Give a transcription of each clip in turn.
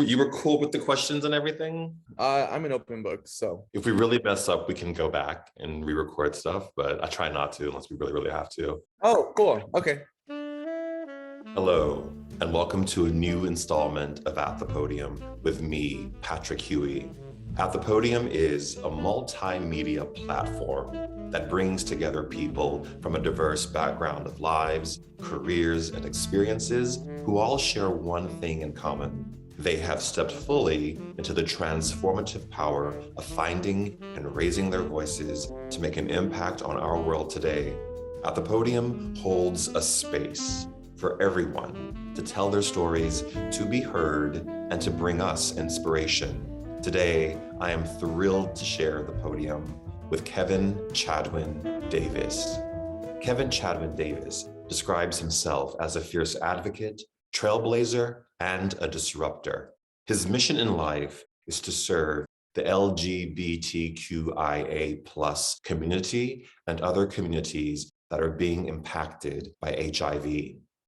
You were cool with the questions and everything? I'm an open book, so If we really mess up, we can go back and re-record stuff, but I try not to unless we really, really have to. oh, cool. Okay. Hello, and welcome to a new installment of At the Podium with me, Patrick Huey. At the Podium is a multimedia platform that brings together people from a diverse background of lives, careers, and experiences who all share one thing in common. They have stepped fully into the transformative power of finding and raising their voices to make an impact on our world today. At the Podium holds a space for everyone to tell their stories, to be heard, and to bring us inspiration. Today, I am thrilled to share the podium with Kevin Chadwin Davis. Kevin Chadwin Davis describes himself as a fierce advocate, trailblazer, and a disruptor. His mission in life is to serve the LGBTQIA+ community and other communities that are being impacted by HIV.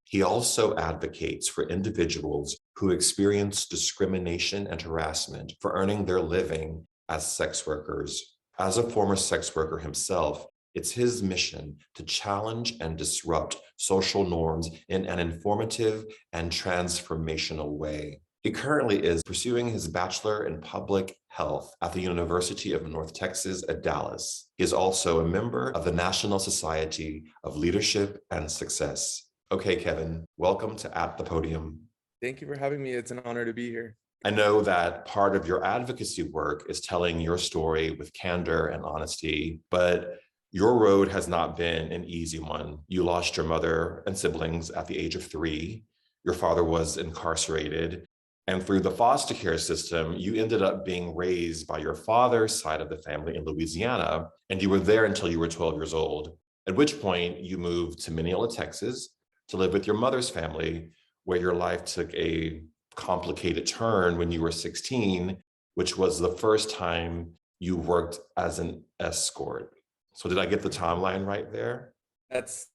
He also advocates for individuals who experience discrimination and harassment for earning their living as sex workers. As a former sex worker himself, it's his mission to challenge and disrupt social norms in an informative and transformational way. He currently is pursuing his bachelor in public health at the University of North Texas at Dallas. He is also a member of the National Society of Leadership and Success. Okay, Kevin, welcome to At the Podium. Thank you for having me. It's an honor to be here. I know that part of your advocacy work is telling your story with candor and honesty, but your road has not been an easy one. You lost your mother and siblings at the age of 3. Your father was incarcerated. And through the foster care system, you ended up being raised by your father's side of the family in Louisiana, and you were there until you were 12 years old, at which point you moved to Mineola, Texas, to live with your mother's family, where your life took a complicated turn when you were 16, which was the first time you worked as an escort. So did I get the timeline right there? That's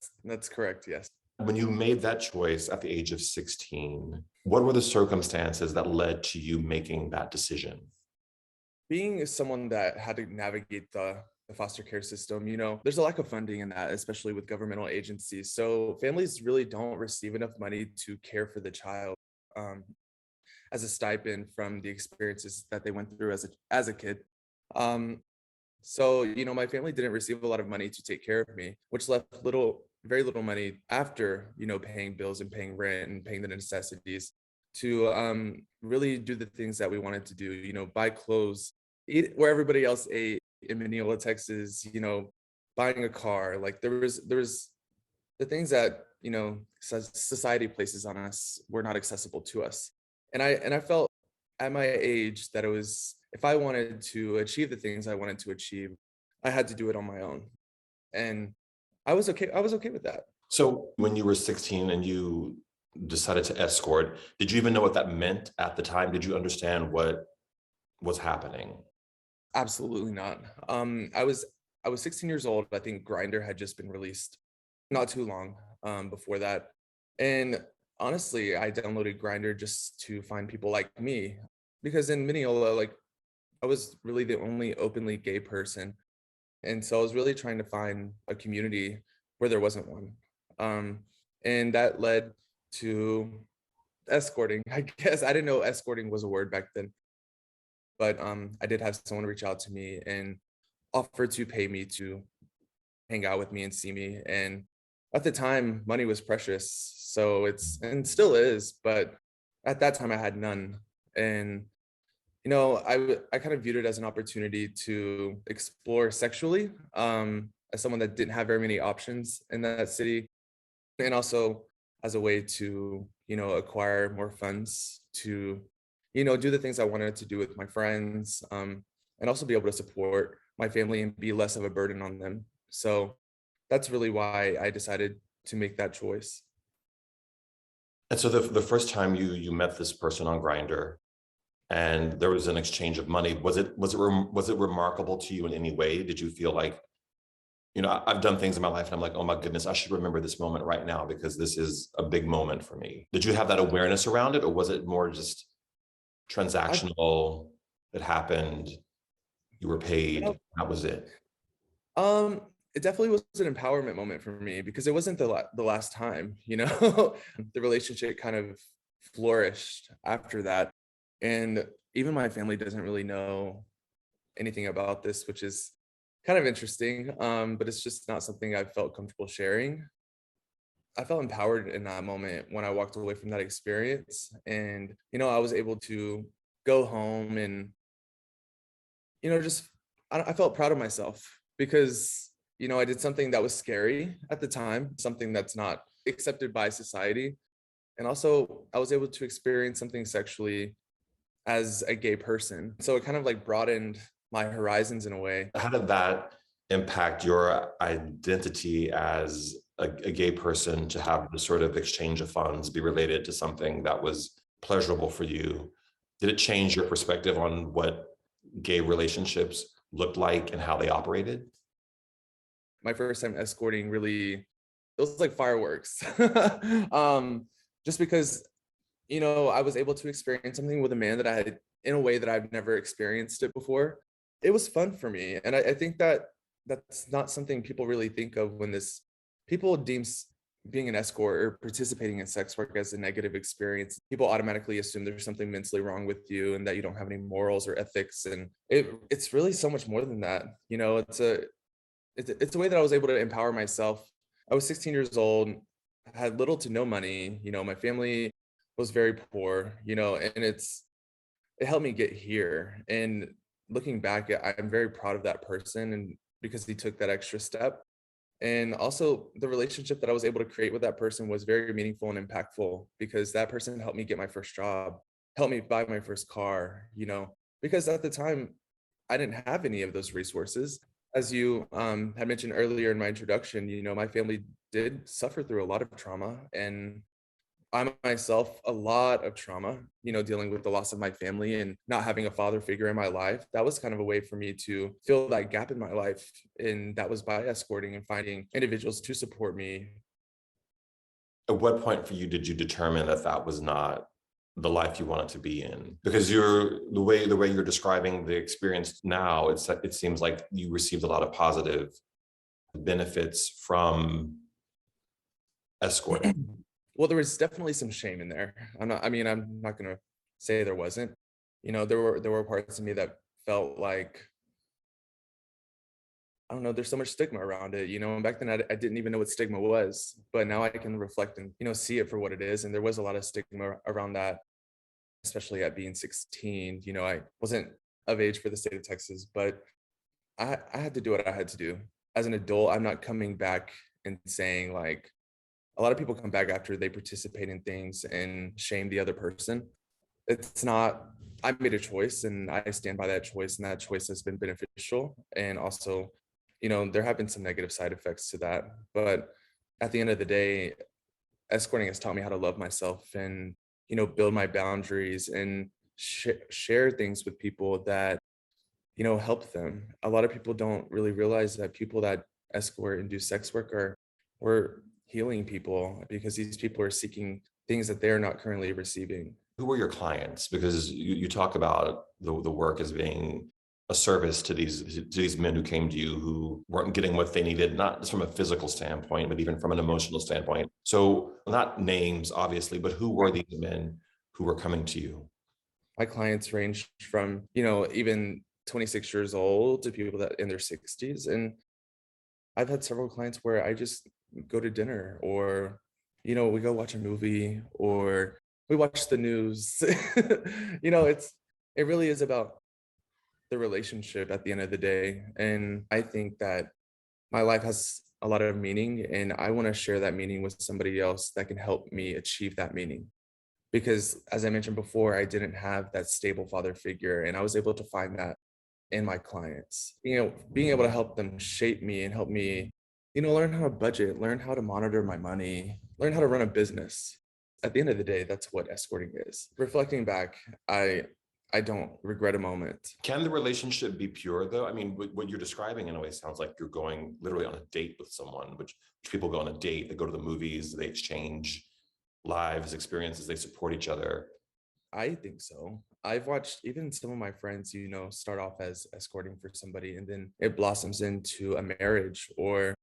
correct. Yes. When you made that choice at the age of 16, what were the circumstances that led to you making that decision? Being someone that had to navigate the foster care system, there's a lack of funding in that, especially with governmental agencies. So families really don't receive enough money to care for the child as a stipend from the experiences that they went through as a kid. So, my family didn't receive a lot of money to take care of me, which left very little money after, paying bills and paying rent and paying the necessities to really do the things that we wanted to do, buy clothes, eat where everybody else ate in Mineola, Texas, buying a car. Like there was the things that, society places on us were not accessible to us. And I felt at my age that it was, if I wanted to achieve the things I wanted to achieve, I had to do it on my own. And I was okay with that. So when you were 16 and you decided to escort, did you even know what that meant at the time? Did you understand what was happening? Absolutely not. I was 16 years old. I think Grindr had just been released not too long before that. And honestly, I downloaded Grindr just to find people like me, because in Mineola, like, I was really the only openly gay person. And so I was really trying to find a community where there wasn't one. And that led to escorting. I guess I didn't know escorting was a word back then, but I did have someone reach out to me and offer to pay me to hang out with me and see me. And at the time, money was precious. So and still is, but at that time I had none. And I kind of viewed it as an opportunity to explore sexually, as someone that didn't have very many options in that city, and also as a way to, acquire more funds to, do the things I wanted to do with my friends, and also be able to support my family and be less of a burden on them. So that's really why I decided to make that choice. And so the first time you met this person on Grindr, and there was an exchange of money, was it remarkable to you in any way? Did you feel like, I've done things in my life and I'm like, oh my goodness, I should remember this moment right now because this is a big moment for me. Did you have that awareness around it, or was it more just I, transactional, it happened, you were you know, paid, that was it? um, it definitely was an empowerment moment for me because it wasn't the last time, you know. The relationship kind of flourished after that. And even my family doesn't really know anything about this, which is kind of interesting. But it's just not something I felt comfortable sharing. I felt empowered in that moment when I walked away from that experience. And, I was able to go home and, just I felt proud of myself because, I did something that was scary at the time, something that's not accepted by society. And also, I was able to experience something sexually as a gay person. So it kind of like broadened my horizons in a way. How did that impact your identity as a gay person to have the sort of exchange of funds be related to something that was pleasurable for you? Did it change your perspective on what gay relationships looked like and how they operated? My first time escorting really, it was like fireworks. um, just because, I was able to experience something with a man that I had in a way that I've never experienced it before. It was fun for me. And I think that that's not something people really think of when people deem being an escort or participating in sex work as a negative experience. People automatically assume there's something mentally wrong with you and that you don't have any morals or ethics. And it's really so much more than that. It's a way that I was able to empower myself. I was 16 years old, had little to no money. My family was very poor, and it helped me get here. And looking back, I'm very proud of that person and because he took that extra step. And also the relationship that I was able to create with that person was very meaningful and impactful because that person helped me get my first job, helped me buy my first car, because at the time I didn't have any of those resources. As you had mentioned earlier in my introduction, my family did suffer through a lot of trauma, and I myself, a lot of trauma, dealing with the loss of my family and not having a father figure in my life. That was kind of a way for me to fill that gap in my life. And that was by escorting and finding individuals to support me. At what point for you did you determine that that was not the life you wanted to be in? Because you're the way you're describing the experience now, it seems like you received a lot of positive benefits from escorting. Well, there was definitely some shame in there. I'm not gonna say there wasn't. There were parts of me that felt like, I don't know, there's so much stigma around it, and back then I didn't even know what stigma was, but now I can reflect and, see it for what it is. And there was a lot of stigma around that, especially at being 16. I wasn't of age for the state of Texas, but I had to do what I had to do. As an adult, I'm not coming back and saying like, a lot of people come back after they participate in things and shame the other person. It's not, I made a choice and I stand by that choice, and that choice has been beneficial. And also, there have been some negative side effects to that. But at the end of the day, escorting has taught me how to love myself and, build my boundaries and share things with people that, help them. A lot of people don't really realize that people that escort and do sex work we're healing people because these people are seeking things that they're not currently receiving. Who were your clients? Because you talk about the work as being a service to these men who came to you who weren't getting what they needed, not just from a physical standpoint, but even from an emotional standpoint. So not names, obviously, but who were these men who were coming to you? My clients range from, even 26 years old to people that in their 60s. And I've had several clients where I just go to dinner or, we go watch a movie or we watch the news. It really is about the relationship at the end of the day. And I think that my life has a lot of meaning and I want to share that meaning with somebody else that can help me achieve that meaning. Because as I mentioned before, I didn't have that stable father figure and I was able to find that in my clients. Being able to help them shape me and help me, learn how to budget, learn how to monitor my money, learn how to run a business. At the end of the day, that's what escorting is. Reflecting back, I don't regret a moment. Can the relationship be pure though? I mean, what you're describing in a way sounds like you're going literally on a date with someone, which people go on a date, they go to the movies, they exchange lives, experiences, they support each other. I think so. I've watched even some of my friends, start off as escorting for somebody and then it blossoms into a marriage or,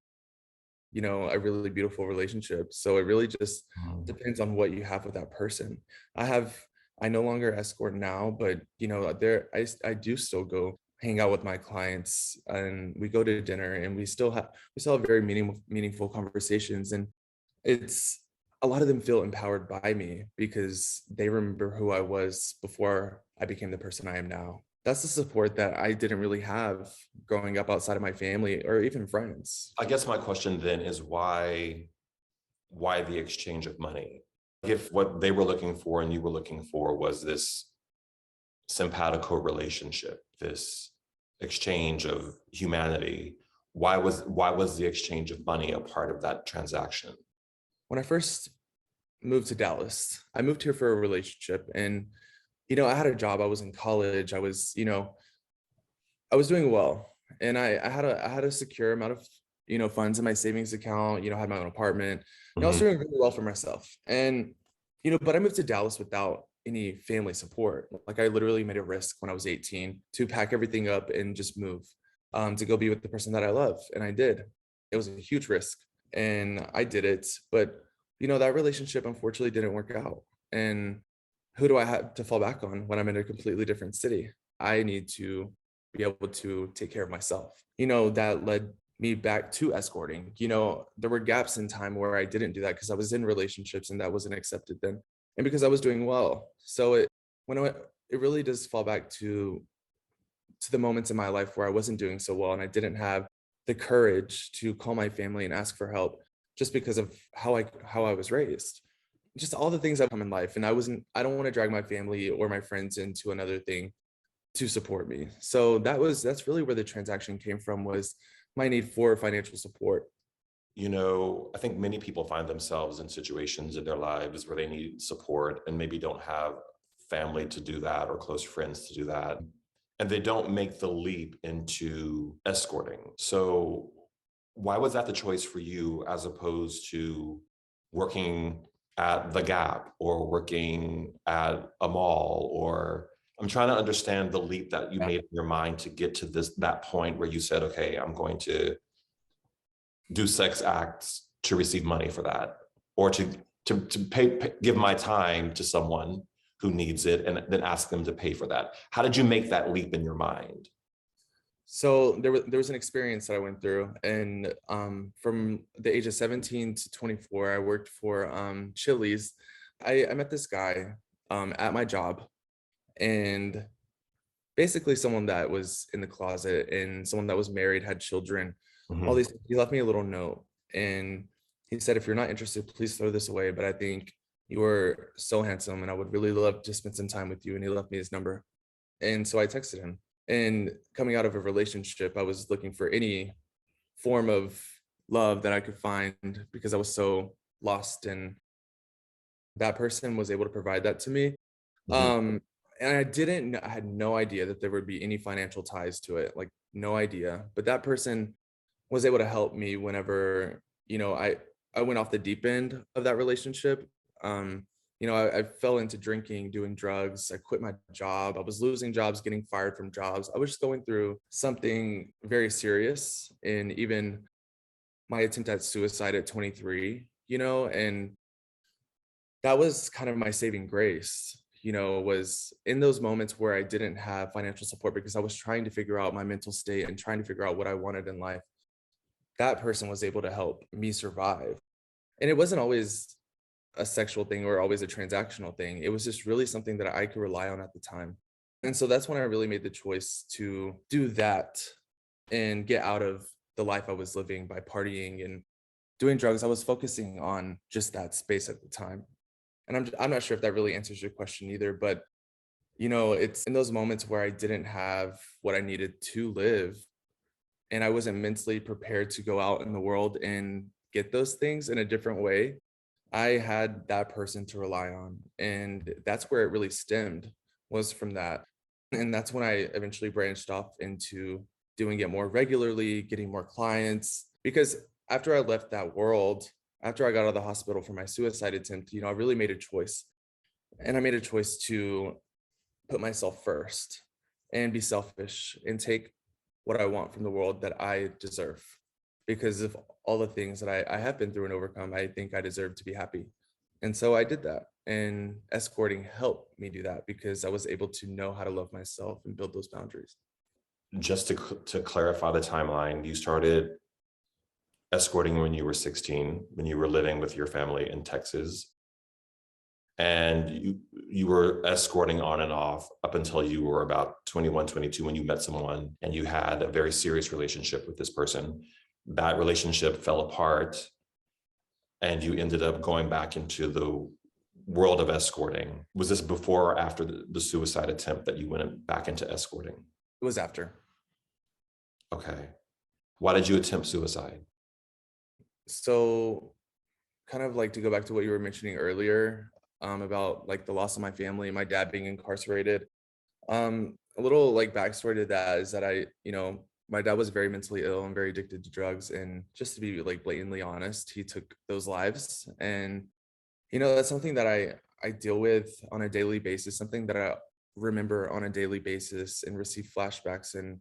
a really beautiful relationship. So it really just Mhm. depends on what you have with that person. I have, I no longer escort now, but I do still go hang out with my clients and we go to dinner and we still have very meaningful conversations. And it's a lot of them feel empowered by me because they remember who I was before I became the person I am now. That's the support that I didn't really have growing up outside of my family or even friends. I guess my question then is why the exchange of money? If what they were looking for and you were looking for was this simpatico relationship, this exchange of humanity, why was the exchange of money a part of that transaction? When I first moved to Dallas, I moved here for a relationship and I had a job, I was in college, I was doing well, and I had a secure amount of funds in my savings account. I had my own apartment. I was Mhm. doing really well for myself, and but I moved to Dallas without any family support. Like I literally made a risk when I was 18 to pack everything up and just move, to go be with the person that I love, and I did. It was a huge risk, and I did it. But that relationship unfortunately didn't work out, and who do I have to fall back on when I'm in a completely different city? I need to be able to take care of myself. That led me back to escorting. There were gaps in time where I didn't do that because I was in relationships and that wasn't accepted then. And because I was doing well. So it really does fall back to the moments in my life where I wasn't doing so well and I didn't have the courage to call my family and ask for help just because of how I was raised. Just all the things I've come in life. And I don't want to drag my family or my friends into another thing to support me. So that's really where the transaction came from, was my need for financial support. I think many people find themselves in situations in their lives where they need support and maybe don't have family to do that or close friends to do that. And they don't make the leap into escorting. So, why was that the choice for you as opposed to working at the Gap or working at a mall? Or I'm trying to understand the leap that you Yeah. made in your mind to get to that point where you said, okay, I'm going to do sex acts to receive money for that, or to give my time to someone who needs it and then ask them to pay for that. How did you make that leap in your mind? So there was an experience that I went through, and from the age of 17 to 24, I worked for Chili's. I met this guy at my job, and basically someone that was in the closet and someone that was married, had children, all Mhm. these. He left me a little note and he said, if you're not interested, please throw this away. But I think you are so handsome and I would really love to spend some time with you. And he left me his number. And so I texted him. And coming out of a relationship, I was looking for any form of love that I could find because I was so lost. And that person was able to provide that to me. Mhm. Um, and I had no idea that there would be any financial ties to it, like no idea. But that person was able to help me whenever, I went off the deep end of that relationship. I fell into drinking, doing drugs. I quit my job. I was losing jobs, getting fired from jobs. I was just going through something very serious. And even my attempt at suicide at 23, and that was kind of my saving grace, was in those moments where I didn't have financial support because I was trying to figure out my mental state and trying to figure out what I wanted in life. That person was able to help me survive. And it wasn't always a sexual thing or always a transactional thing. It was just really something that I could rely on at the time. And so that's when I really made the choice to do that and get out of the life I was living by partying and doing drugs. I was focusing on just that space at the time. And I'm not sure if that really answers your question either, but it's in those moments where I didn't have what I needed to live and I wasn't mentally prepared to go out in the world and get those things in a different way. I had that person to rely on. And that's where it really stemmed, was from that. And that's when I eventually branched off into doing it more regularly, getting more clients. Because after I left that world, after I got out of the hospital for my suicide attempt, I really made a choice. And I made a choice to put myself first and be selfish and take what I want from the world that I deserve. Because of all the things that I have been through and overcome, I think I deserve to be happy. And so I did that. And escorting helped me do that because I was able to know how to love myself and build those boundaries. Just to clarify the timeline, you started escorting when you were 16, when you were living with your family in Texas. And you were escorting on and off up until you were about 21, 22 when you met someone and you had a very serious relationship with this person. That relationship fell apart and you ended up going back into the world of escorting. Was this before or after the suicide attempt that you went back into escorting? It was after. Okay. Why did you attempt suicide? So, kind of like to go back to what you were mentioning earlier, about like the loss of my family, my dad being incarcerated. A little like backstory to that is that my dad was very mentally ill and very addicted to drugs. And just to be like blatantly honest, he took those lives. And, that's something that I deal with on a daily basis, something that I remember on a daily basis and receive flashbacks. And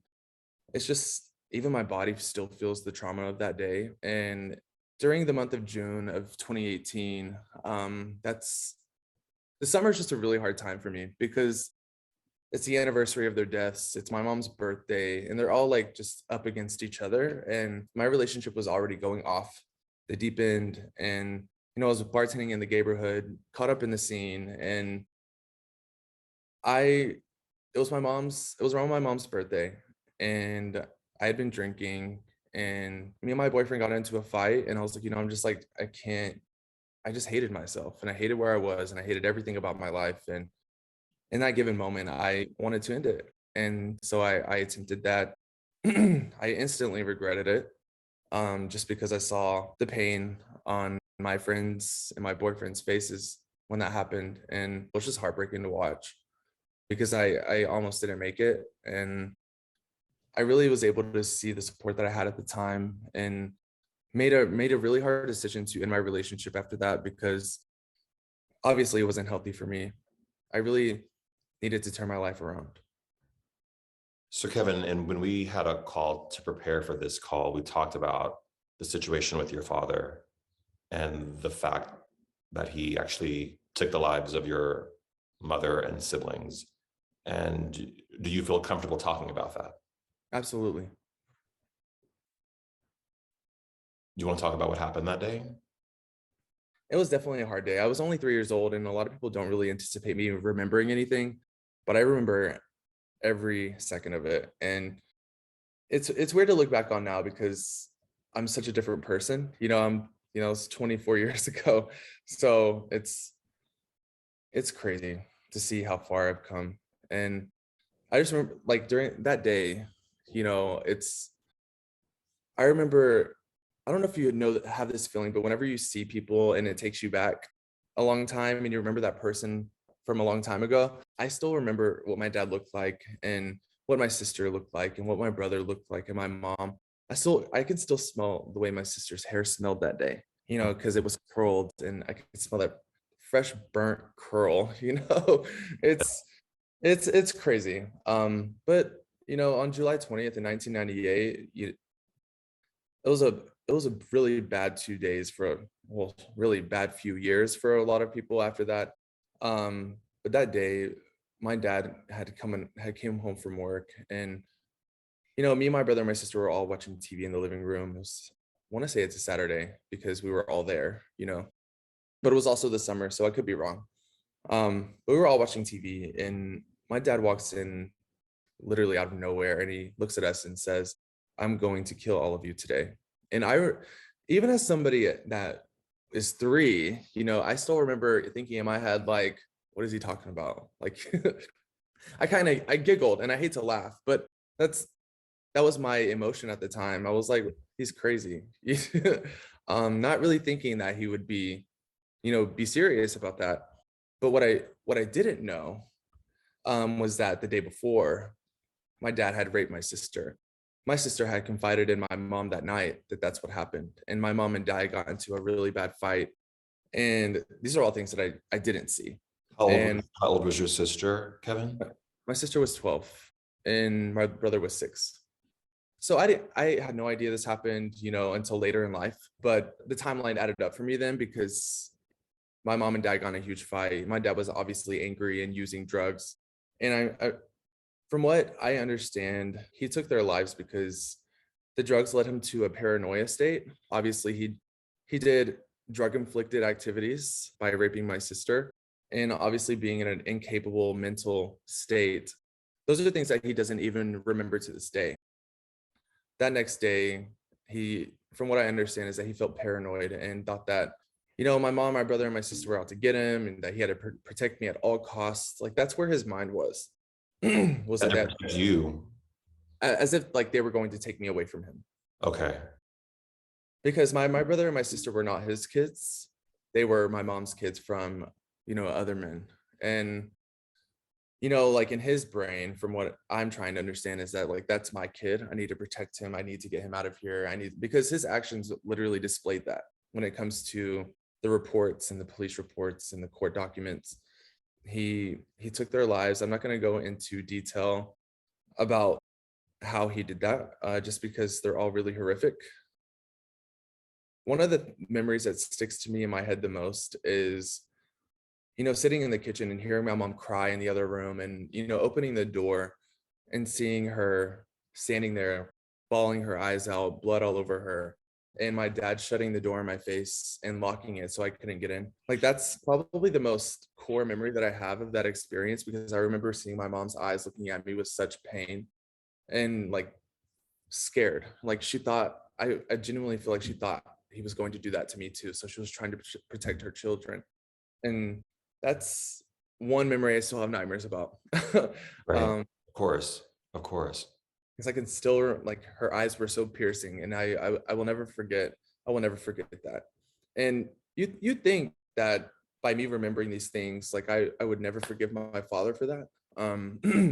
it's just, even my body still feels the trauma of that day. And during the month of June of 2018, the summer is just a really hard time for me because it's the anniversary of their deaths. It's my mom's birthday, and they're all like just up against each other. And my relationship was already going off the deep end. And, I was bartending in the neighborhood, caught up in the scene. And it was around my mom's birthday. And I had been drinking, and me and my boyfriend got into a fight. And I was like, I'm just like, I just hated myself and I hated where I was and I hated everything about my life. And in that given moment, I wanted to end it. And so I attempted that. I instantly regretted it, just because I saw the pain on my friends and my boyfriend's faces when that happened. And it was just heartbreaking to watch because I almost didn't make it. And I really was able to see the support that I had at the time and made a really hard decision to end my relationship after that because obviously it wasn't healthy for me. I really needed to turn my life around. So Kevin, and when we had a call to prepare for this call, we talked about the situation with your father and the fact that he actually took the lives of your mother and siblings. And do you feel comfortable talking about that? Absolutely. You want to talk about what happened that day? It was definitely a hard day. I was only 3 years old, and a lot of people don't really anticipate me remembering anything, but I remember every second of it. And it's weird to look back on now because I'm such a different person. It's 24 years ago. So it's crazy to see how far I've come. And I just remember like during that day, it's I remember, I don't know if you have this feeling, but whenever you see people and it takes you back a long time and you remember that person from a long time ago, I still remember what my dad looked like and what my sister looked like and what my brother looked like and my mom. I could still smell the way my sister's hair smelled that day, because it was curled and I could smell that fresh burnt curl, it's it's crazy. But on July 20th in 1998, it was a really bad 2 days well, really bad few years for a lot of people after that. But that day, my dad had came home from work, and me and my brother and my sister were all watching TV in the living room. I want to say it's a Saturday because we were all there, but it was also the summer, so I could be wrong. But we were all watching TV, and my dad walks in literally out of nowhere, and he looks at us and says, "I'm going to kill all of you today." And even as somebody that is 3, I still remember thinking in my head, like, what is he talking about? Like, I giggled, and I hate to laugh, but that was my emotion at the time. I was like, he's crazy. Not really thinking that he would be serious about that. But what I didn't know, was that the day before, my dad had raped my sister. My sister had confided in my mom that night that that's what happened. And my mom and dad got into a really bad fight. And these are all things that I didn't see. And How old was your sister, Kevin? my sister was 12 and my brother was 6. So I had no idea this happened, until later in life, but the timeline added up for me then because my mom and dad got in a huge fight. My dad was obviously angry and using drugs. And from what I understand, he took their lives because the drugs led him to a paranoia state. Obviously, he did drug inflicted activities by raping my sister and obviously being in an incapable mental state. Those are the things that he doesn't even remember to this day. That next day, from what I understand, is that he felt paranoid and thought that, my mom, my brother, and my sister were out to get him and that he had to protect me at all costs. Like that's where his mind was, was And to that protect you. as if like they were going to take me away from him. Okay. Because my brother and my sister were not his kids. They were my mom's kids from, other men. And like in his brain, from what I'm trying to understand, is that like that's my kid. I need to protect him. I need to get him out of here. Because his actions literally displayed that when it comes to the reports and the police reports and the court documents. He took their lives. I'm not going to go into detail about how he did that, just because they're all really horrific. One of the memories that sticks to me in my head the most is sitting in the kitchen and hearing my mom cry in the other room and, opening the door and seeing her standing there, bawling her eyes out, blood all over her, and my dad shutting the door in my face and locking it so I couldn't get in. Like that's probably the most core memory that I have of that experience, because I remember seeing my mom's eyes looking at me with such pain and like scared. Like she thought, I genuinely feel like she thought he was going to do that to me too. So she was trying to protect her children. And that's one memory I still have nightmares about. Right. Of course. Of course. Because I can still, like, her eyes were so piercing, and I will never forget. I will never forget that. And you think that by me remembering these things, like I would never forgive my father for that.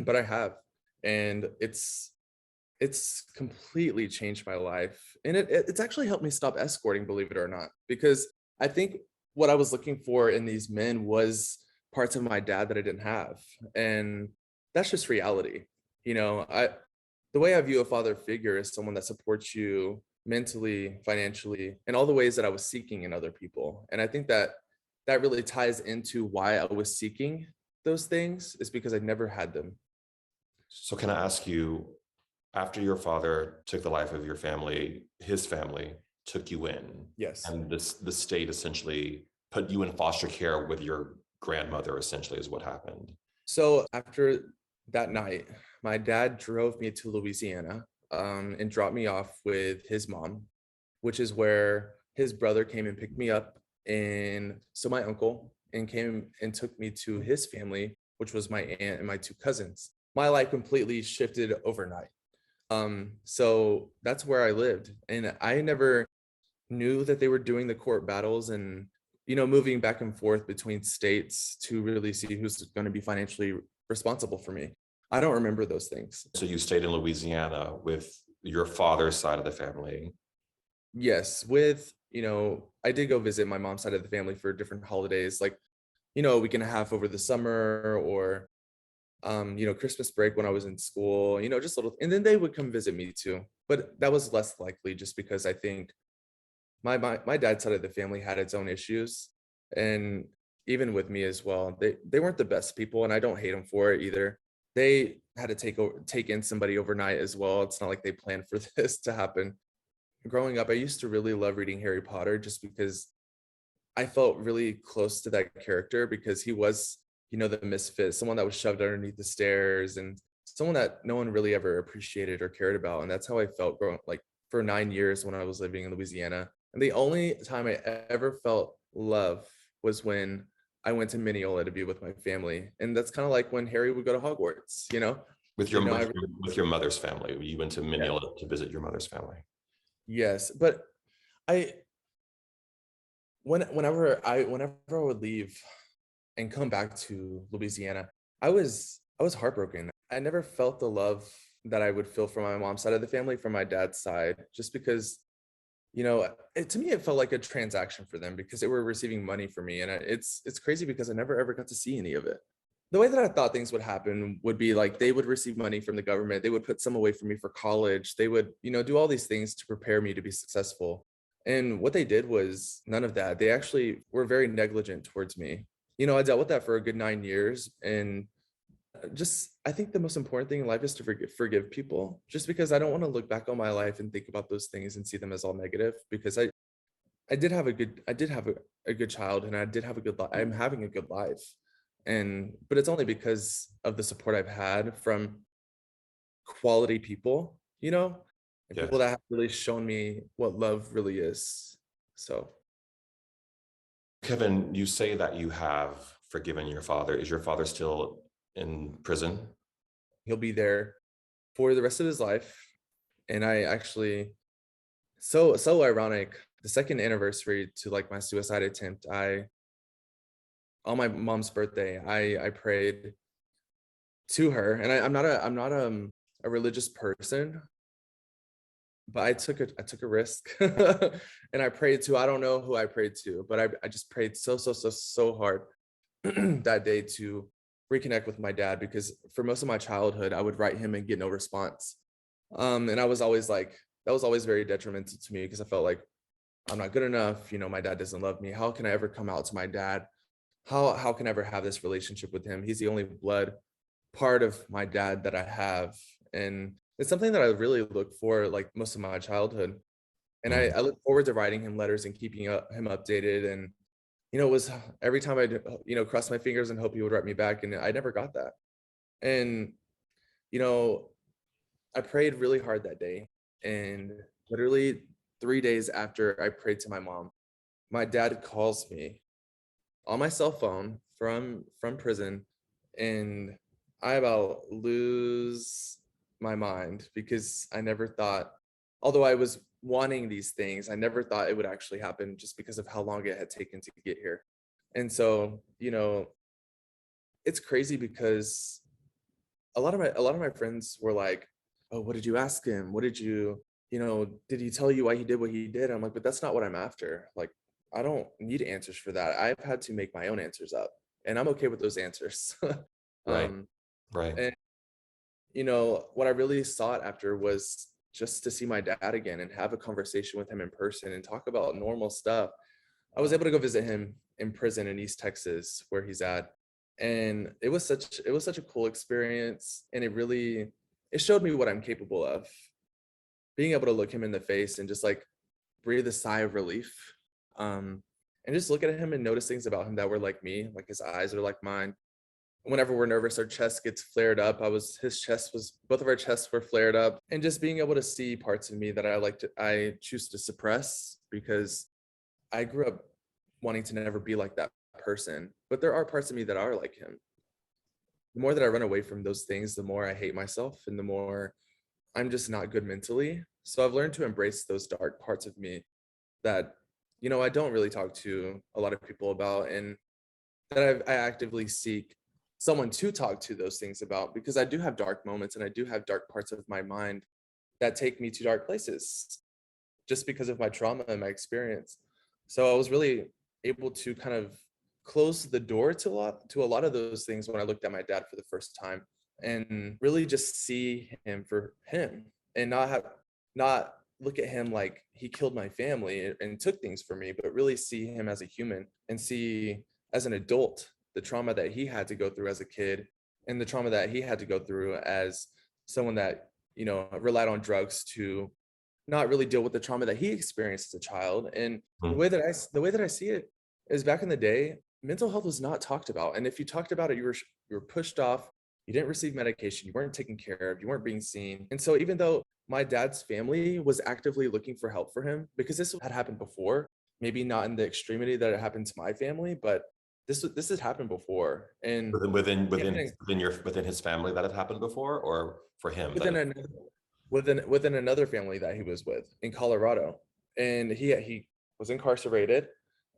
But I have, and it's completely changed my life, and it's actually helped me stop escorting, believe it or not, because I think what I was looking for in these men was parts of my dad that I didn't have, and that's just reality. I the way I view a father figure is someone that supports you mentally, financially, and all the ways that I was seeking in other people. And I think that that really ties into why I was seeking those things, is because I never had them. So can I ask you, after your father took the life of your family, his family took you in, Yes. and the state essentially put you in foster care with your grandmother, essentially is what happened. So after that night, my dad drove me to Louisiana, and dropped me off with his mom, which is where his brother came and picked me up. And so my uncle and came and took me to his family, which was my aunt and my 2 cousins. My life completely shifted overnight. So that's where I lived. And I never knew that they were doing the court battles and, moving back and forth between states to really see who's going to be financially responsible for me. I don't remember those things. So you stayed in Louisiana with your father's side of the family. Yes, I did go visit my mom's side of the family for different holidays, like, a week and a half over the summer, or Christmas break when I was in school, just little, and then they would come visit me too. But that was less likely just because I think my dad's side of the family had its own issues, and even with me as well, they weren't the best people, and I don't hate them for it either. They had to take in somebody overnight as well. It's not like they planned for this to happen. Growing up, I used to really love reading Harry Potter just because I felt really close to that character, because he was, the misfit, someone that was shoved underneath the stairs and someone that no one really ever appreciated or cared about. And that's how I felt growing, like, for 9 years when I was living in Louisiana. And the only time I ever felt love was when I went to Mineola to be with my family. And that's kind of like when Harry would go to Hogwarts. With You your know, I, with your, with your mother's family. You went to yeah, Mineola to visit your mother's family. yes. But I, whenever I would leave and come back to Louisiana, I was heartbroken. I never felt the love that I would feel from my mom's side of the family from my dad's side, just because, To me, it felt like a transaction for them because they were receiving money for me. And it's crazy because I never ever got to see any of it. The way that I thought things would happen would be like they would receive money from the government. They would put some away for me for college. They would, do all these things to prepare me to be successful. And what they did was none of that. They actually were very negligent towards me. I dealt with that for a good 9 years. And I think the most important thing in life is to forgive people, just because I don't want to look back on my life and think about those things and see them as all negative, because I did have a good childhood, and I did have a good life. I'm having a good life. But it's only because of the support I've had from quality people, and people Yes. that have really shown me what love really is. So Kevin, you say that you have forgiven your father. Is your father still in prison? he'll be there for the rest of his life. And I actually, so ironic, the second anniversary to like my suicide attempt, on my mom's birthday, I prayed to her. And I'm not a religious person, but I took a risk. And I prayed to, I don't know who I prayed to, but I just prayed so hard that day to reconnect with my dad, because for most of my childhood I would write him and get no response. And I was always like, that was always very detrimental to me, because I felt like I'm not good enough. My dad doesn't love me. How can I ever come out to my dad? How can I ever have this relationship with him? He's the only blood part of my dad that I have. And it's something that I really look for like most of my childhood. And Mm. I look forward to writing him letters and keeping him updated. And, it was every time I, cross my fingers and hope he would write me back. And I never got that. And, you know, I prayed really hard that day. And literally 3 days after I prayed to my mom, my dad calls me on my cell phone from prison, and I about lose my mind, because I never thought, although I was wanting these things, I never thought it would actually happen, just because of how long it had taken to get here. And so, it's crazy because a lot of my friends were like, "Oh, what did you ask him? What did you, did he tell you why he did what he did?" I'm like, "But that's not what I'm after. Like, I don't need answers for that. I've had to make my own answers up, and I'm okay with those answers." Right. um, Right. and what I really sought after was just to see my dad again and have a conversation with him in person and talk about normal stuff. I was able to go visit him in prison in East Texas, where he's at. And it was such a cool experience. And it showed me what I'm capable of. Being able to look him in the face and just like breathe a sigh of relief. And just look at him and notice things about him that were like me, like his eyes are like mine. Whenever we're nervous, our chest gets flared up. Both of our chests were flared up. And just being able to see parts of me that I choose to suppress, because I grew up wanting to never be like that person, but there are parts of me that are like him. The more that I run away from those things, the more I hate myself, and the more I'm just not good mentally. So I've learned to embrace those dark parts of me that, I don't really talk to a lot of people about, and that I actively seek someone to talk to those things about, because I do have dark moments and I do have dark parts of my mind that take me to dark places, just because of my trauma and my experience. So I was really able to kind of close the door to a lot of those things when I looked at my dad for the first time, and really just see him for him, and not look at him like he killed my family and took things from me, but really see him as a human, and see as an adult the trauma that he had to go through as a kid, and the trauma that he had to go through as someone that relied on drugs to not really deal with the trauma that he experienced as a child. And the Mm. way that I see it is, back in the day, mental health was not talked about. And if you talked about it, you were pushed off. You didn't receive medication. You weren't taken care of. You weren't being seen. And so even though my dad's family was actively looking for help for him, because this had happened before, maybe not in the extremity that it happened to my family, but this has happened before. And Within his family that had happened before, or for him that within it, an within another family that he was with in Colorado, and he was incarcerated.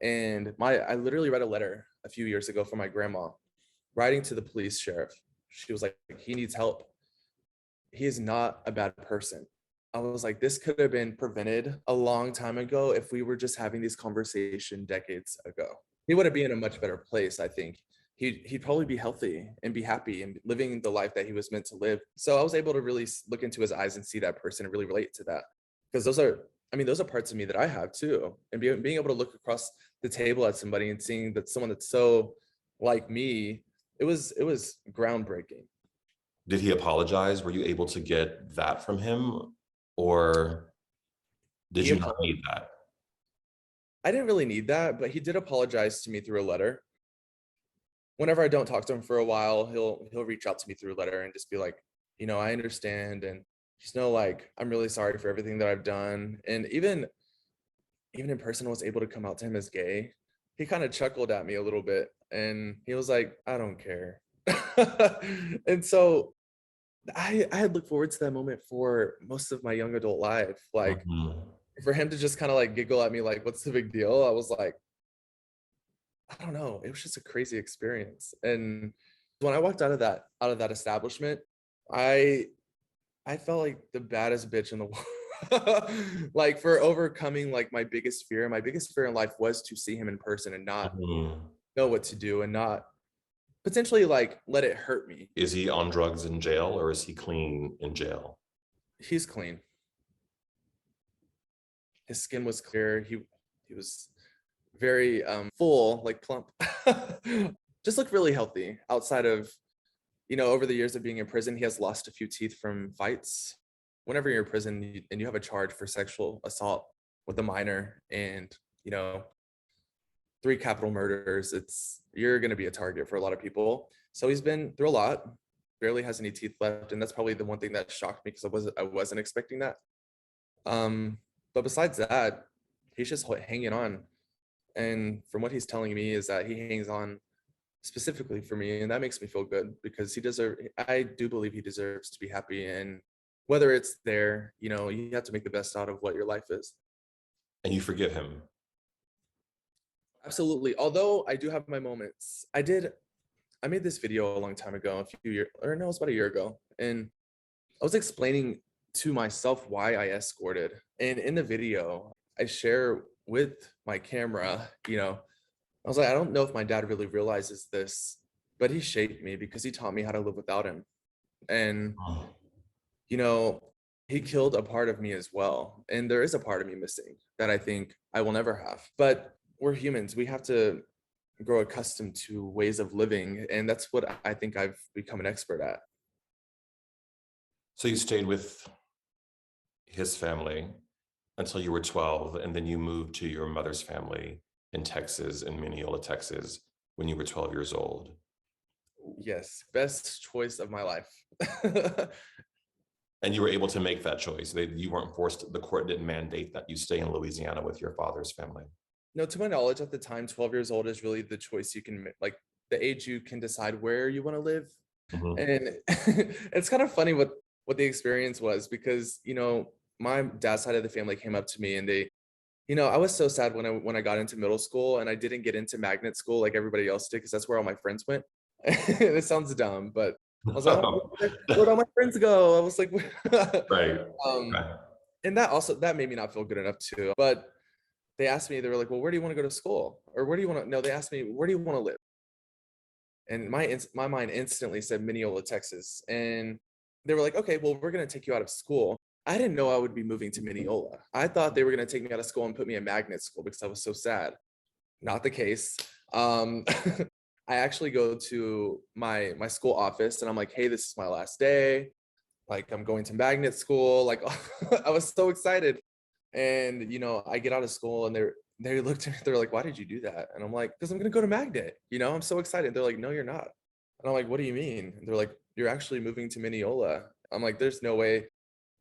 And I literally read a letter a few years ago from my grandma, writing to the sheriff. She was like, "He needs help. He is not a bad person. I was like, this could have been prevented a long time ago if we were just having this conversation decades ago. He would have been in a much better place, I think. He'd probably be healthy and be happy and living the life that he was meant to live. So I was able to really look into his eyes and see that person and really relate to that. Because those are parts of me that I have too. And being able to look across the table at somebody and seeing that someone that's so like me, it was groundbreaking. Did he apologize? Were you able to get that from him, or did He you not apologized. need that? I didn't really need that, but he did apologize to me through a letter. Whenever I don't talk to him for a while, he'll reach out to me through a letter and just be like, I understand, and just know like I'm really sorry for everything that I've done. And even in person, I was able to come out to him as gay. He kind of chuckled at me a little bit, and he was like, "I don't care." And so I had looked forward to that moment for most of my young adult life. Like Mhm. for him to just kind of like giggle at me, like, "What's the big deal?" I was like, I don't know. It was just a crazy experience. And when I walked out of that establishment, I I felt like the baddest bitch in the world. Like for overcoming like my biggest fear. My biggest fear in life was to see him in person and not Mhm. know what to do and not potentially like let it hurt me. Is he on drugs in jail, or is he clean in jail? He's clean. His skin was clear. He was very full, like plump. Just looked really healthy outside of, over the years of being in prison, he has lost a few teeth from fights. Whenever you're in prison and you have a charge for sexual assault with a minor and, you know, 3 capital murders, you're going to be a target for a lot of people. So he's been through a lot, barely has any teeth left. And that's probably the one thing that shocked me because I wasn't expecting that. But besides that, he's just hanging on. And from what he's telling me is that he hangs on specifically for me, and that makes me feel good because I do believe he deserves to be happy. And whether it's there, you have to make the best out of what your life is. And you forgive him. Absolutely. Although I do have my moments. I made this video a long time ago, a few years, or no, it was about a year ago, and I was explaining to myself why I escorted. And in the video, I share with my camera, I was like, I don't know if my dad really realizes this, but he shaped me because he taught me how to live without him. And, Oh. you know, he killed a part of me as well. And there is a part of me missing that I think I will never have. But we're humans. We have to grow accustomed to ways of living. And that's what I think I've become an expert at. So you stayed with his family until you were 12, and then you moved to your mother's family in Texas, in Mineola, Texas, when you were 12 years old. Yes, best choice of my life. And you were able to make that choice. You weren't forced, the court didn't mandate that you stay in Louisiana with your father's family. No, to my knowledge, at the time, 12 years old is really the choice you can like the age you can decide where you want to live. Mhm. And it's kind of funny what the experience was because, my dad's side of the family came up to me and I was so sad when I got into middle school and I didn't get into magnet school like everybody else did because that's where all my friends went. It sounds dumb, but I was like, oh, where'd all my friends go? I was like, Right. um, Right. and that made me not feel good enough too. But they asked me, they were like, well, where do you want to go to school? Or where do you want to, no, they asked me, where do you want to live? And my mind instantly said Mineola, Texas. And they were like, okay, well, we're going to take you out of school. I didn't know I would be moving to Mineola. I thought they were going to take me out of school and put me in magnet school because I was so sad. Not the case. Um, I actually go to my school office and I'm like, hey, this is my last day. Like I'm going to magnet school. Like I was so excited. And I get out of school and they looked at me, they're like, why did you do that? And I'm like, because I'm gonna go to magnet. I'm so excited. They're like, no, you're not. And I'm like, what do you mean? And they're like, you're actually moving to Mineola. I'm like, there's no way.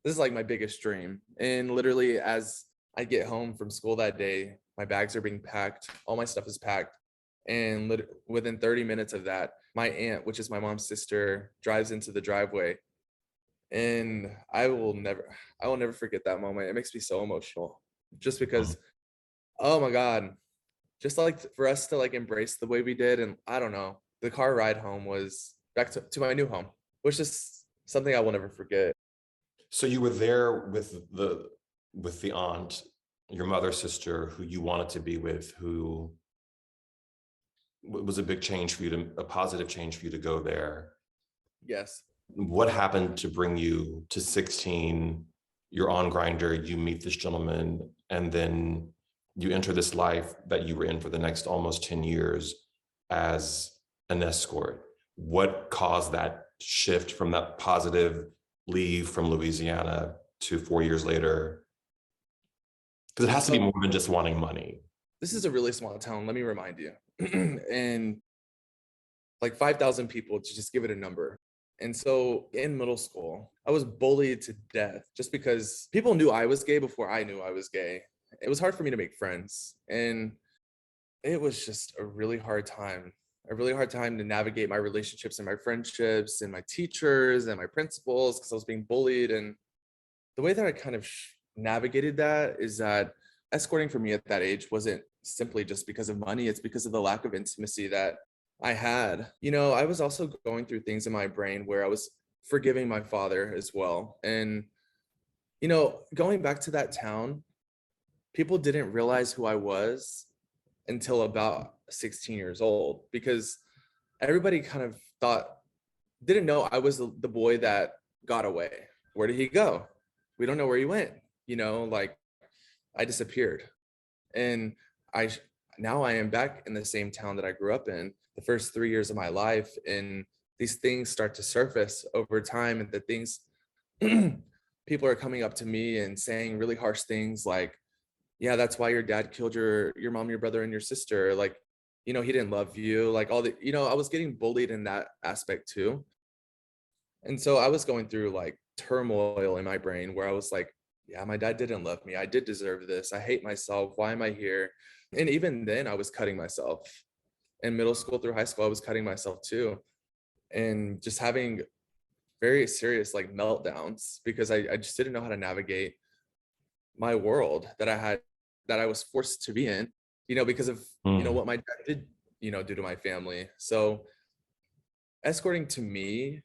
This is like my biggest dream. And literally as I get home from school that day, my bags are being packed, all my stuff is packed. And within 30 minutes of that, my aunt, which is my mom's sister, drives into the driveway. And I will never forget that moment. It makes me so emotional just Mhm. because, oh my God, just like for us to like embrace the way we did. And I don't know, the car ride home was back to my new home, which is something I will never forget. So you were there with the aunt, your mother's sister, who you wanted to be with, who was a big change for you a positive change for you to go there. Yes. What happened to bring you to 16? You're on Grindr, you meet this gentleman, and then you enter this life that you were in for the next almost 10 years as an escort. What caused that shift from that positive leave from Louisiana to 4 years later? Because it has to be more than just wanting money. This is a really small town, let me remind you. And like 5,000 people, to just give it a number. And so in middle school, I was bullied to death just because people knew I was gay before I knew I was gay. It was hard for me to make friends. And it was just a really hard time to navigate my relationships and my friendships and my teachers and my principals, because I was being bullied. And the way that I kind of navigated that is that escorting for me at that age wasn't simply just because of money. It's because of the lack of intimacy that I had. I was also going through things in my brain where I was forgiving my father as well. And, going back to that town, people didn't realize who I was until about 16 years old, because everybody kind of didn't know I was the boy that got away. Where did he go? We don't know where he went. Like, I disappeared. And now I am back in the same town that I grew up in the first 3 years of my life. And these things start to surface over time, and the things people are coming up to me and saying really harsh things like, yeah, that's why your dad killed your mom, your brother, and your sister. Like, he didn't love you. Like, all the, I was getting bullied in that aspect too. And so I was going through like turmoil in my brain where I was like, yeah, my dad didn't love me. I did deserve this. I hate myself. Why am I here? And even then I was cutting myself. In middle school through high school, I was cutting myself too. And just having very serious like meltdowns because I just didn't know how to navigate my world that I was forced to be in, because of, what my dad did, do to my family. So escorting to me,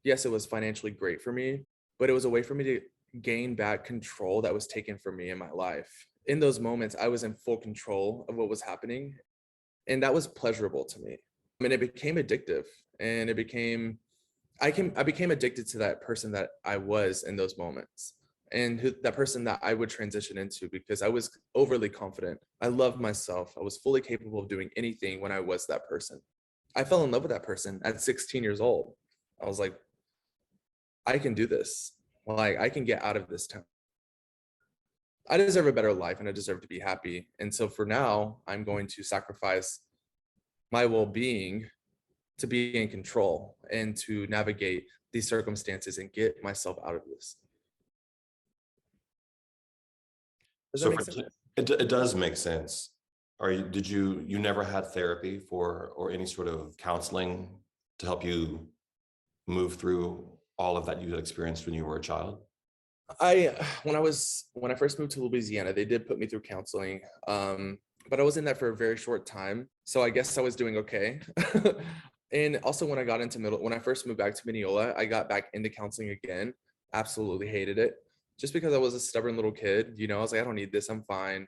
yes, it was financially great for me, but it was a way for me to gain back control that was taken from me in my life. In those moments, I was in full control of what was happening, and that was pleasurable to me. And it became addictive, and I became addicted to that person that I was in those moments, and that person that I would transition into, because I was overly confident. I loved myself. I was fully capable of doing anything when I was that person. I fell in love with that person at 16 years old. I was like, I can do this. Like, I can get out of this town. I deserve a better life, and I deserve to be happy. And so for now, I'm going to sacrifice my well-being to be in control and to navigate these circumstances and get myself out of this. Does that make sense? It does make sense. Did you never had therapy or any sort of counseling to help you move through all of that you had experienced when you were a child? When I first moved to Louisiana, they did put me through counseling, but I was in that for a very short time, so I guess I was doing okay. And also, when I first moved back to Mineola, I got back into counseling again. Absolutely hated it, just because I was a stubborn little kid. I was like, I don't need this, I'm fine.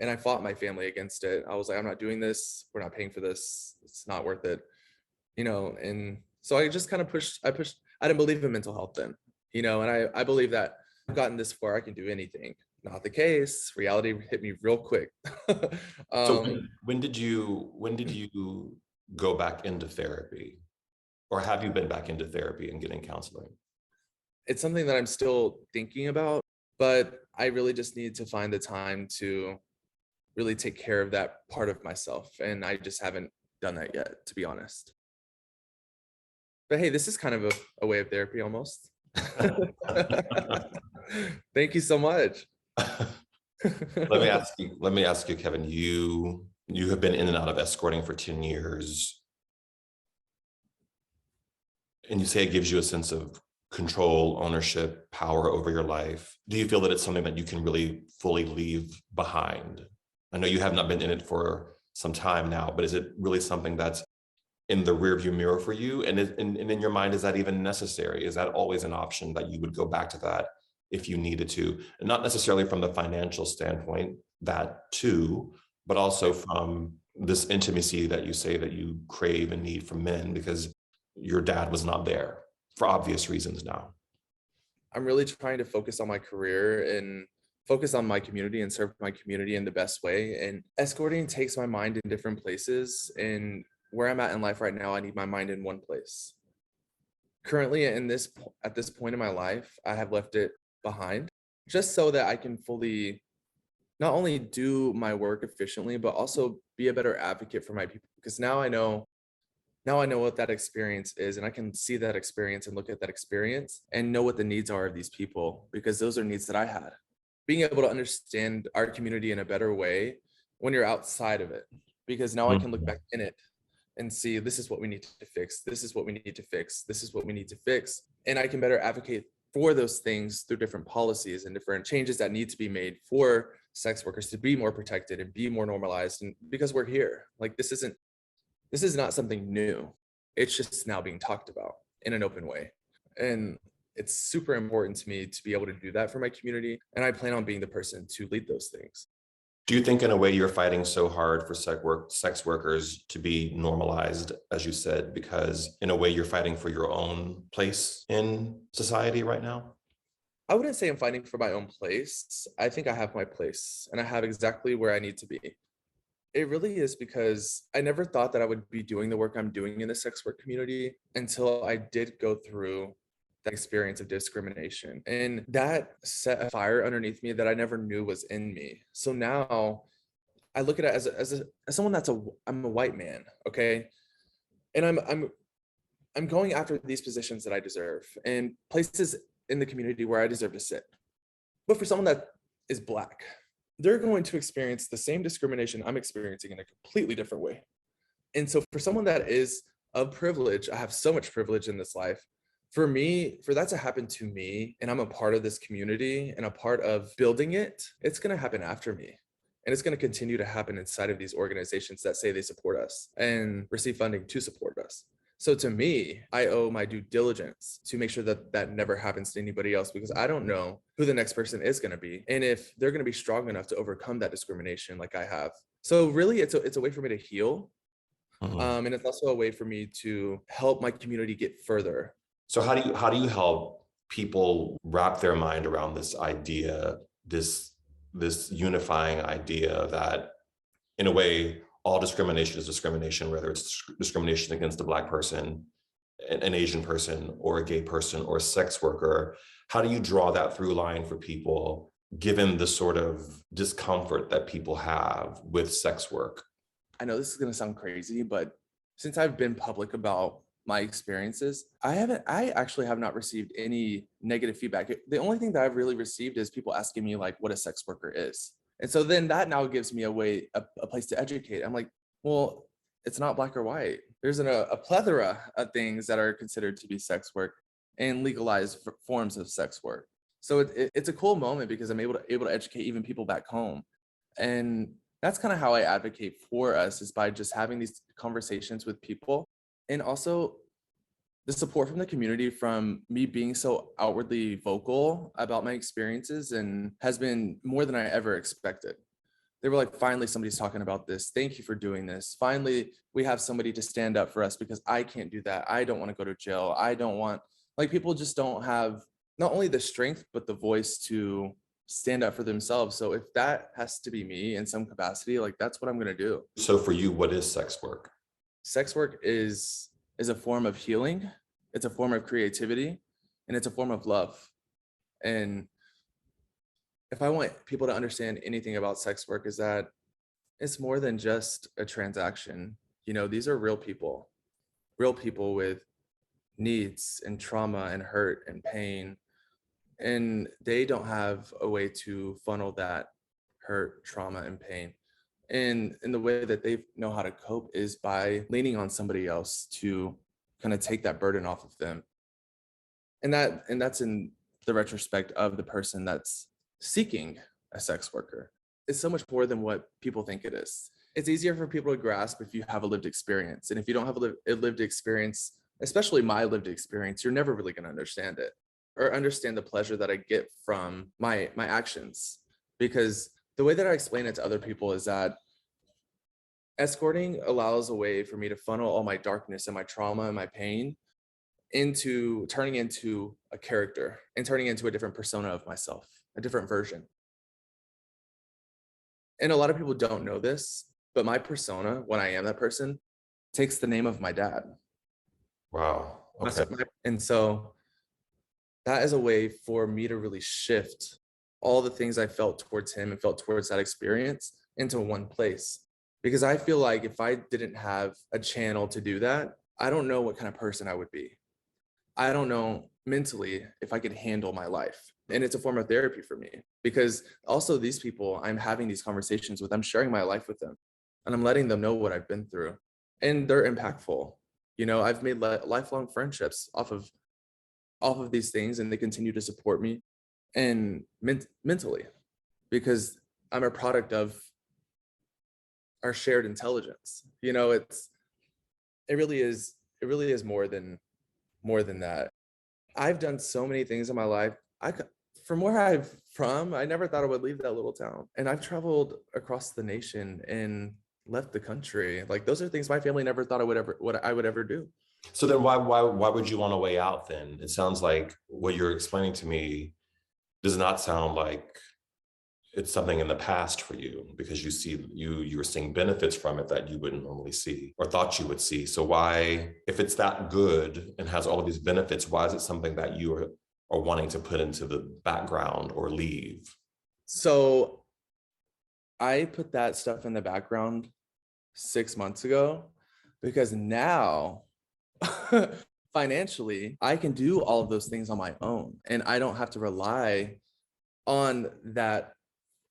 And I fought my family against it. I was like, I'm not doing this. We're not paying for this. It's not worth it. And so I just kind of pushed. I didn't believe in mental health then, and I believe that I've gotten this far, I can do anything. Not the case. Reality hit me real quick. So when did you go back into therapy, or have you been back into therapy and getting counseling? It's something that I'm still thinking about, but I really just need to find the time to really take care of that part of myself. And I just haven't done that yet, to be honest. But hey, this is kind of a way of therapy almost. Thank you so much. Let me ask you, Kevin, you have been in and out of escorting for 10 years. And you say it gives you a sense of control, ownership, power over your life. Do you feel that it's something that you can really fully leave behind? I know you have not been in it for some time now, but is it really something that's in the rearview mirror for you? And in your mind, is that even necessary? Is that always an option that you would go back to that if you needed to, and not necessarily from the financial standpoint, that too, but also from this intimacy that you say that you crave and need from men because your dad was not there for obvious reasons now. I'm really trying to focus on my career and focus on my community and serve my community in the best way. And escorting takes my mind in different places. And where I'm at in life right now, I need my mind in one place. Currently, at this point in my life, I have left it behind just so that I can fully not only do my work efficiently, but also be a better advocate for my people. Because now I know what that experience is, and I can see that experience and look at that experience and know what the needs are of these people, because those are needs that I had. Being able to understand our community in a better way when you're outside of it, because now I can look back in it and see this is what we need to fix. This is what we need to fix. This is what we need to fix. And I can better advocate for those things through different policies and different changes that need to be made for sex workers to be more protected and be more normalized. And because we're here, like this is not something new. It's just now being talked about in an open way. And it's super important to me to be able to do that for my community. And I plan on being the person to lead those things. Do you think in a way you're fighting so hard for sex workers to be normalized, as you said, because in a way you're fighting for your own place in society right now? I wouldn't say I'm fighting for my own place. I think I have my place and I have exactly where I need to be. It really is because I never thought that I would be doing the work I'm doing in the sex work community until I did go through that experience of discrimination. And that set a fire underneath me that I never knew was in me. So now I look at it as someone I'm a white man, okay? And I'm going after these positions that I deserve and places in the community where I deserve to sit. But for someone that is Black, they're going to experience the same discrimination I'm experiencing in a completely different way. And so for someone that is of privilege, I have so much privilege in this life. For me, for that to happen to me, and I'm a part of this community and a part of building it, it's going to happen after me. And it's going to continue to happen inside of these organizations that say they support us and receive funding to support us. So to me, I owe my due diligence to make sure that that never happens to anybody else, because I don't know who the next person is going to be and if they're going to be strong enough to overcome that discrimination like I have. So really, it's a way for me to heal. And it's also a way for me to help my community get further. So how do you help people wrap their mind around this idea, this unifying idea that in a way all discrimination is discrimination, whether it's discrimination against a Black person, an Asian person, or a gay person, or a sex worker? How do you draw that through line for people, given the sort of discomfort that people have with sex work? I know this is going to sound crazy, but since I've been public about my experiences, I actually have not received any negative feedback. The only thing that I've really received is people asking me like what a sex worker is. And so then that now gives me a place to educate. I'm like, well, it's not black or white. There's a plethora of things that are considered to be sex work and legalized forms of sex work. So it's a cool moment because I'm able to educate even people back home. And that's kind of how I advocate for us, is by just having these conversations with people. And also the support from the community, from me being so outwardly vocal about my experiences, and has been more than I ever expected. They were like, finally, somebody's talking about this. Thank you for doing this. Finally, we have somebody to stand up for us, because I can't do that. I don't want to go to jail. I don't want, like, people just don't have not only the strength, but the voice to stand up for themselves. So if that has to be me in some capacity, like, that's what I'm going to do. So for you, what is sex work? Sex work is a form of healing. It's a form of creativity, and it's a form of love. And if I want people to understand anything about sex work, is that it's more than just a transaction. You know, these are real people with needs and trauma and hurt and pain. And they don't have a way to funnel that hurt, trauma, and pain. And the way that they know how to cope is by leaning on somebody else to kind of take that burden off of them. And that's in the retrospect of the person that's seeking a sex worker. It's so much more than what people think it is. It's easier for people to grasp if you have a lived experience. And if you don't have a lived experience, especially my lived experience, you're never really going to understand it. or understand the pleasure that I get from my actions. Because the way that I explain it to other people is that escorting allows a way for me to funnel all my darkness and my trauma and my pain into turning into a character and turning into a different persona of myself, a different version. And a lot of people don't know this, but my persona, when I am that person, takes the name of my dad. Wow. Okay. And so that is a way for me to really shift all the things I felt towards him and felt towards that experience into one place. Because I feel like if I didn't have a channel to do that, I don't know what kind of person I would be. I don't know mentally if I could handle my life. And it's a form of therapy for me, because also these people I'm having these conversations with, I'm sharing my life with them and I'm letting them know what I've been through, and they're impactful. You know, I've made lifelong friendships off of these things, and they continue to support me and mentally, because I'm a product of our shared intelligence. You know, it really is more than that. I've done so many things in my life. From where I'm from, I never thought I would leave that little town. And I've traveled across the nation and left the country. Like, those are things my family never thought I would ever do. So then why would you want to weigh out then? It sounds like what you're explaining to me does not sound like it's something in the past for you, because you were seeing benefits from it that you wouldn't normally see or thought you would see. So why, if it's that good and has all of these benefits, why is it something that you are wanting to put into the background or leave? So I put that stuff in the background 6 months ago, because now financially I can do all of those things on my own, and I don't have to rely on that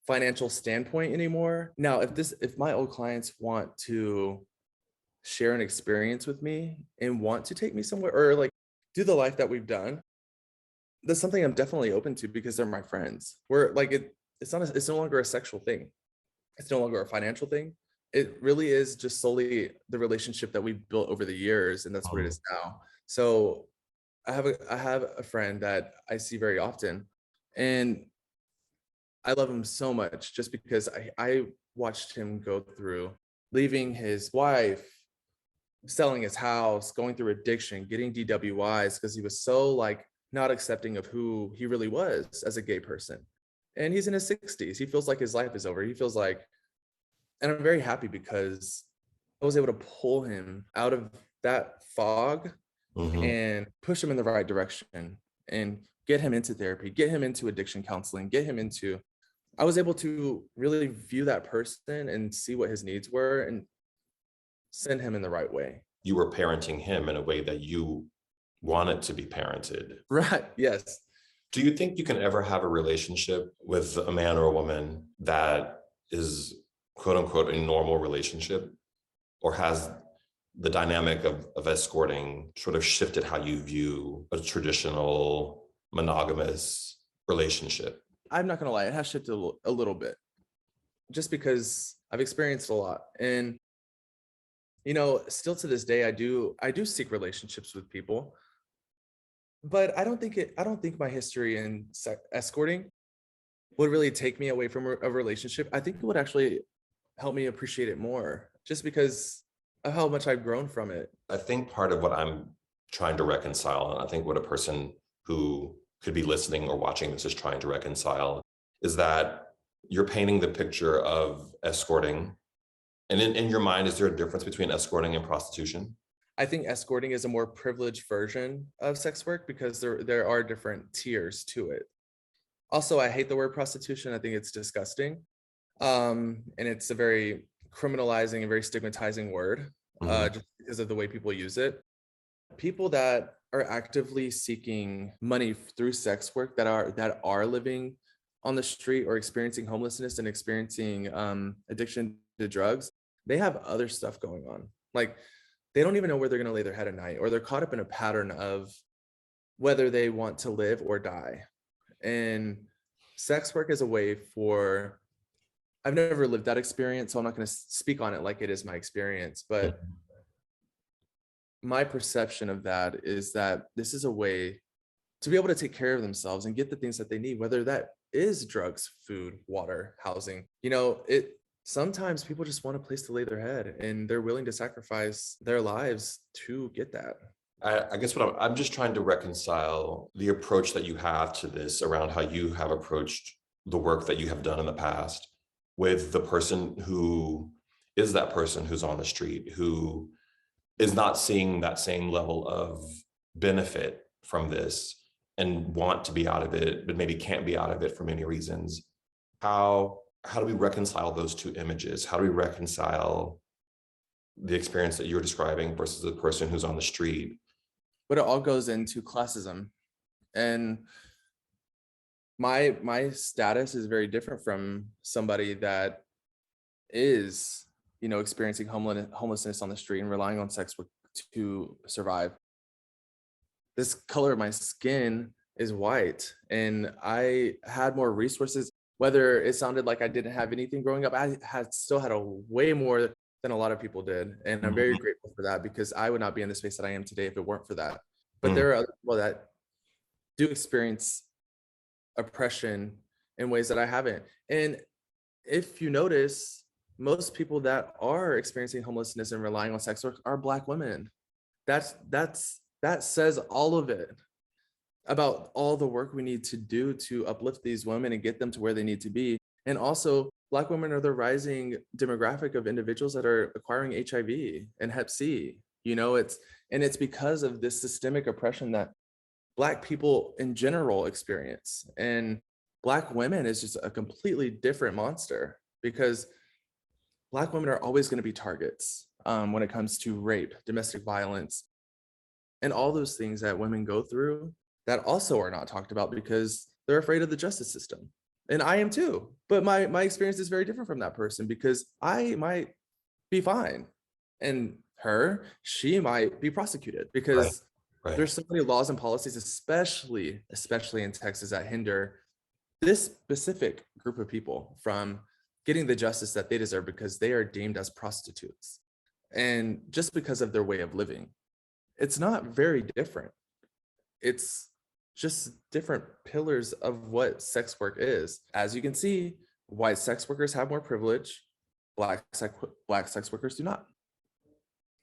financial standpoint anymore. Now, if my old clients want to share an experience with me and want to take me somewhere, or like do the life that we've done, that's something I'm definitely open to, because they're my friends. We're like, it's no longer a sexual thing. It's no longer a financial thing. It really is just solely the relationship that we built over the years, and that's what it is now. So I have a friend that I see very often, and I love him so much, just because I watched him go through leaving his wife, selling his house, going through addiction, getting DWIs, because he was so like not accepting of who he really was as a gay person. And he's in his 60s. He feels like his life is over. He feels like, and I'm very happy because I was able to pull him out of that fog and push him in the right direction and get him into therapy, get him into addiction counseling, I was able to really view that person and see what his needs were and send him in the right way. You were parenting him in a way that you wanted to be parented. Right. Yes. Do you think you can ever have a relationship with a man or a woman that is quote unquote a normal relationship, or has the dynamic of escorting sort of shifted how you view a traditional monogamous relationship? I'm not going to lie, it has shifted a little bit, just because I've experienced a lot. And, you know, still to this day, I do seek relationships with people, but I don't think my history in escorting would really take me away from a relationship. I think it would actually help me appreciate it more, just because of how much I've grown from it. I think part of what I'm trying to reconcile, and I think what a person who could be listening or watching this is trying to reconcile, is that you're painting the picture of escorting. And in your mind, is there a difference between escorting and prostitution? I think escorting is a more privileged version of sex work, because there are different tiers to it. Also, I hate the word prostitution. I think it's disgusting. And it's a very criminalizing and very stigmatizing word, just because of the way people use it. People that are actively seeking money through sex work, that are living on the street or experiencing homelessness and experiencing addiction to drugs, they have other stuff going on. Like, they don't even know where they're going to lay their head at night, or they're caught up in a pattern of whether they want to live or die. And sex work is a way for, I've never lived that experience, so I'm not going to speak on it like it is my experience, but my perception of that is that this is a way to be able to take care of themselves and get the things that they need, whether that is drugs, food, water, housing. It sometimes people just want a place to lay their head and they're willing to sacrifice their lives to get that. I guess what I'm just trying to reconcile the approach that you have to this around how you have approached the work that you have done in the past with the person who is that person who's on the street, who is not seeing that same level of benefit from this and want to be out of it, but maybe can't be out of it for many reasons. How do we reconcile those two images? How do we reconcile the experience that you're describing versus the person who's on the street? But it all goes into classism. And my status is very different from somebody that is, experiencing homelessness on the street and relying on sex work to survive. This color of my skin is white, and I had more resources. Whether it sounded like I didn't have anything growing up, I still had a way more than a lot of people did. And I'm very grateful for that, because I would not be in the space that I am today if it weren't for that. But there are other people that do experience oppression in ways that I haven't. And if you notice, most people that are experiencing homelessness and relying on sex work are Black women. That says all of it about all the work we need to do to uplift these women and get them to where they need to be. And also, Black women are the rising demographic of individuals that are acquiring HIV and Hep C. It's because of this systemic oppression that Black people in general experience. And Black women is just a completely different monster, because Black women are always going to be targets when it comes to rape, domestic violence, and all those things that women go through that also are not talked about because they're afraid of the justice system. And I am too. But my experience is very different from that person, because I might be fine. And she might be prosecuted, because Right. there's so many laws and policies, especially in Texas, that hinder this specific group of people from getting the justice that they deserve, because they are deemed as prostitutes. And just because of their way of living, it's not very different. It's just different pillars of what sex work is. As you can see, white sex workers have more privilege, black sex workers do not.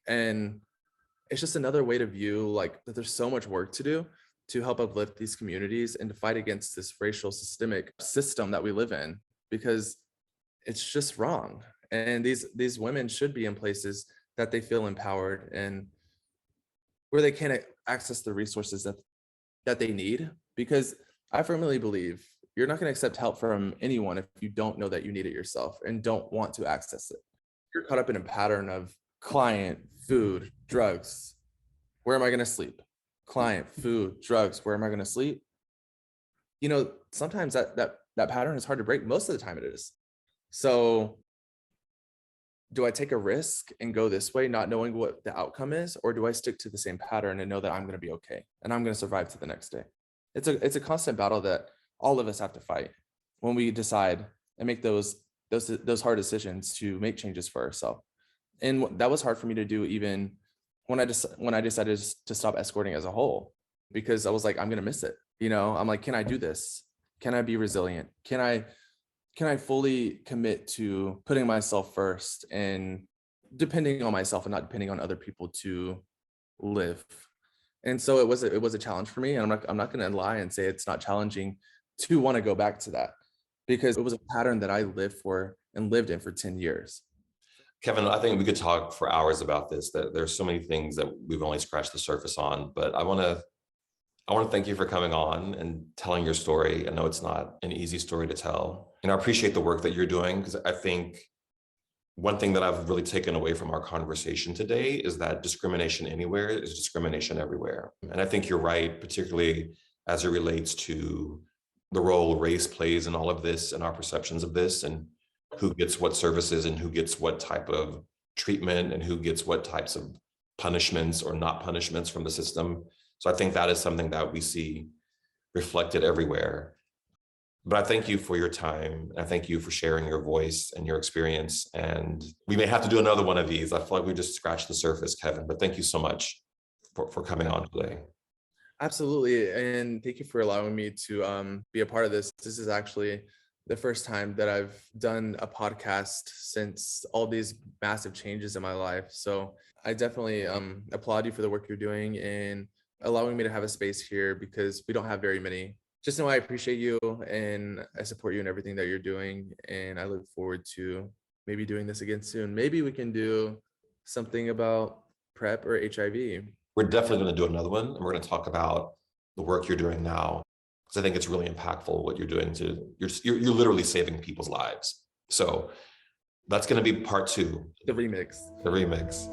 And it's just another way to view like that there's so much work to do to help uplift these communities and to fight against this racial systemic system that we live in, because it's just wrong. And these women should be in places that they feel empowered and where they can access the resources that they need. Because I firmly believe you're not going to accept help from anyone if you don't know that you need it yourself and don't want to access it. You're caught up in a pattern of client, food, drugs. Where am I going to sleep? Client, food, drugs. Where am I going to sleep? Sometimes that pattern is hard to break. Most of the time it is. So do I take a risk and go this way, not knowing what the outcome is? Or do I stick to the same pattern and know that I'm going to be okay and I'm going to survive to the next day? It's a constant battle that all of us have to fight when we decide and make those hard decisions to make changes for ourselves. And that was hard for me to do even when I decided to stop escorting as a whole, because I was like, I'm going to miss it. I'm like, can I do this? Can I be resilient? Can I fully commit to putting myself first and depending on myself and not depending on other people to live? And so it was a challenge for me. And I'm not going to lie and say it's not challenging to want to go back to that, because it was a pattern that I lived in for 10 years. Kevin, I think we could talk for hours about this. That there's so many things that we've only scratched the surface on, but I want to thank you for coming on and telling your story. I know it's not an easy story to tell, and I appreciate the work that you're doing, because I think one thing that I've really taken away from our conversation today is that discrimination anywhere is discrimination everywhere. And I think you're right, particularly as it relates to the role race plays in all of this and our perceptions of this, and who gets what services and who gets what type of treatment and who gets what types of punishments or not punishments from the system. So I think that is something that we see reflected everywhere. But I thank you for your time. I thank you for sharing your voice and your experience. And we may have to do another one of these. I feel like we just scratched the surface, Kevin, but thank you so much for coming on today. Absolutely. And thank you for allowing me to be a part of this. This is actually the first time that I've done a podcast since all these massive changes in my life. So I definitely applaud you for the work you're doing and allowing me to have a space here, because we don't have very many. Just know I appreciate you and I support you in everything that you're doing. And I look forward to maybe doing this again soon. Maybe we can do something about PrEP or HIV. We're definitely going to do another one, and we're going to talk about the work you're doing now, because I think it's really impactful what you're doing. You're literally saving people's lives. So that's going to be part 2. The remix. The remix.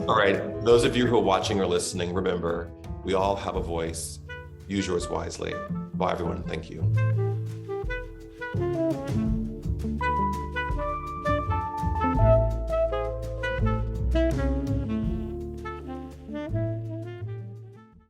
All right. Those of you who are watching or listening, remember, we all have a voice. Use yours wisely. Bye, everyone. Thank you.